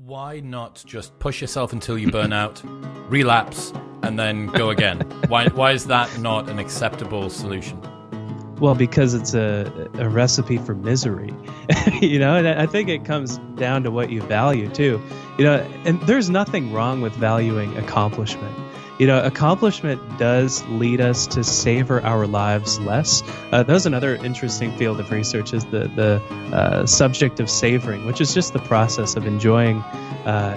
Why not just push yourself until you burn out, relapse, and then go again? Why is that not an acceptable solution? Well, because it's a recipe for misery, and I think it comes down to what you value too, and there's nothing wrong with valuing accomplishment. Accomplishment does lead us to savor our lives less. There's another interesting field of research is the subject of savouring, which is just the process of enjoying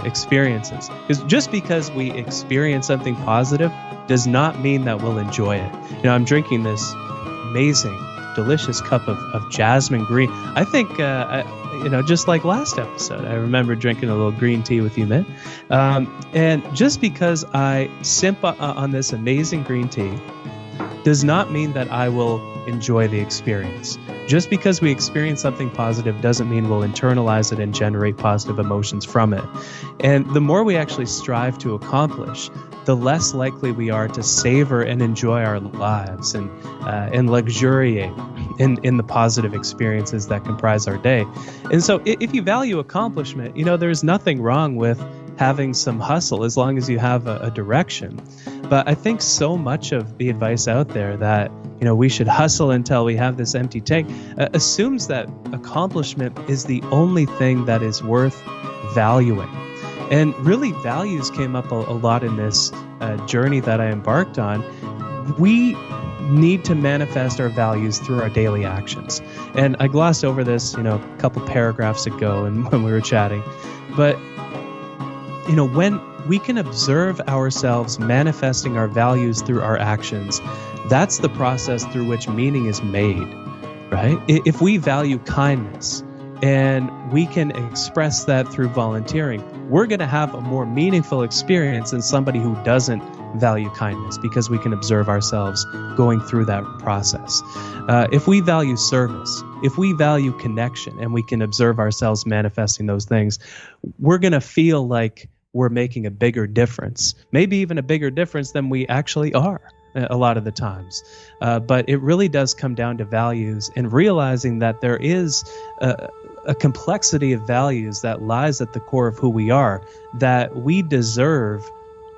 experiences. Because just because we experience something positive does not mean that we'll enjoy it. I'm drinking this amazing, delicious cup of jasmine green. I think, just like last episode, I remember drinking a little green tea with you, Mitt. And just because I sip on this amazing green tea does not mean that I will enjoy the experience. Just because we experience something positive doesn't mean we'll internalize it and generate positive emotions from it. And the more we actually strive to accomplish, the less likely we are to savor and enjoy our lives and luxuriate in the positive experiences that comprise our day. And so if you value accomplishment, there's nothing wrong with having some hustle as long as you have a direction. But I think so much of the advice out there that, we should hustle until we have this empty tank assumes that accomplishment is the only thing that is worth valuing. And really, values came up a lot in this journey that I embarked on. We need to manifest our values through our daily actions. And I glossed over this, a couple paragraphs ago and when we were chatting. But, when we can observe ourselves manifesting our values through our actions, that's the process through which meaning is made, right? If we value kindness and we can express that through volunteering, we're going to have a more meaningful experience than somebody who doesn't value kindness because we can observe ourselves going through that process. If we value service, if we value connection and we can observe ourselves manifesting those things, we're going to feel like we're making a bigger difference, maybe even a bigger difference than we actually are a lot of the times. But it really does come down to values and realizing that there is a complexity of values that lies at the core of who we are that we deserve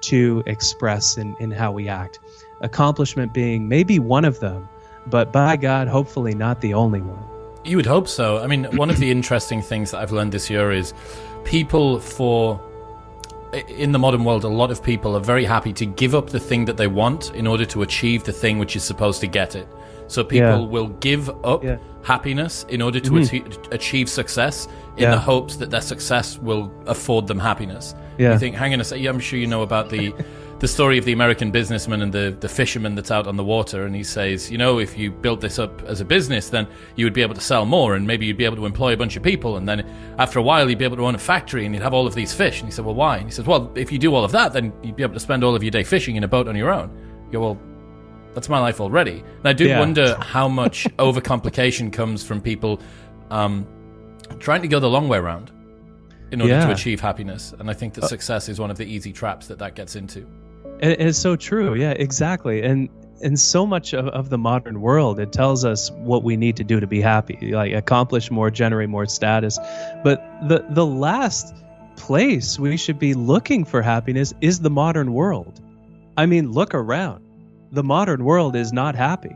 to express in how we act. Accomplishment being maybe one of them, but by God, hopefully not the only one. You would hope so. I mean, one of the interesting things that I've learned this year is in the modern world, a lot of people are very happy to give up the thing that they want in order to achieve the thing which is supposed to get it. So people will give up happiness in order to achieve success in the hopes that their success will afford them happiness. You think, hang on a second, I'm sure you know about the story of the American businessman and the fisherman that's out on the water, and he says, if you built this up as a business, then you would be able to sell more, and maybe you'd be able to employ a bunch of people, and then after a while you'd be able to own a factory and you'd have all of these fish. And he said, well, why? And he says, well, if you do all of that, then you'd be able to spend all of your day fishing in a boat on your own. You go, well, that's my life already. And I do wonder how much overcomplication comes from people trying to go the long way around in order to achieve happiness. And I think that success is one of the easy traps that gets into. And it's so true. Yeah, exactly. And so much of the modern world, it tells us what we need to do to be happy, like accomplish more, generate more status. But the last place we should be looking for happiness is the modern world. I mean, look around. The modern world is not happy.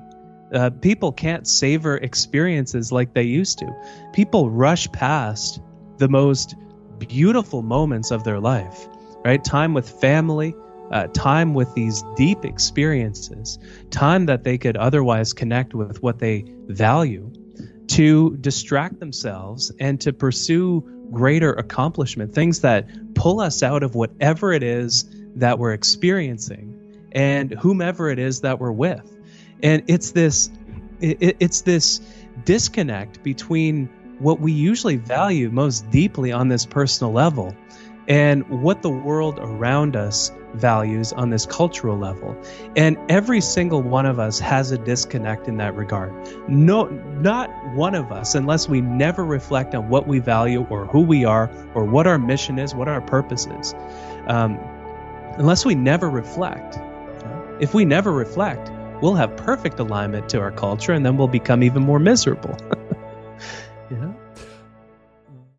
People can't savor experiences like they used to. People rush past the most beautiful moments of their life, right? Time with family, time with these deep experiences, time that they could otherwise connect with what they value, to distract themselves and to pursue greater accomplishment, things that pull us out of whatever it is that we're experiencing and whomever it is that we're with. And it's this disconnect between what we usually value most deeply on this personal level and what the world around us values on this cultural level. And every single one of us has a disconnect in that regard. No, not one of us, unless we never reflect on what we value or who we are or what our mission is, what our purpose is. Unless we never reflect. If we never reflect, we'll have perfect alignment to our culture, and then we'll become even more miserable.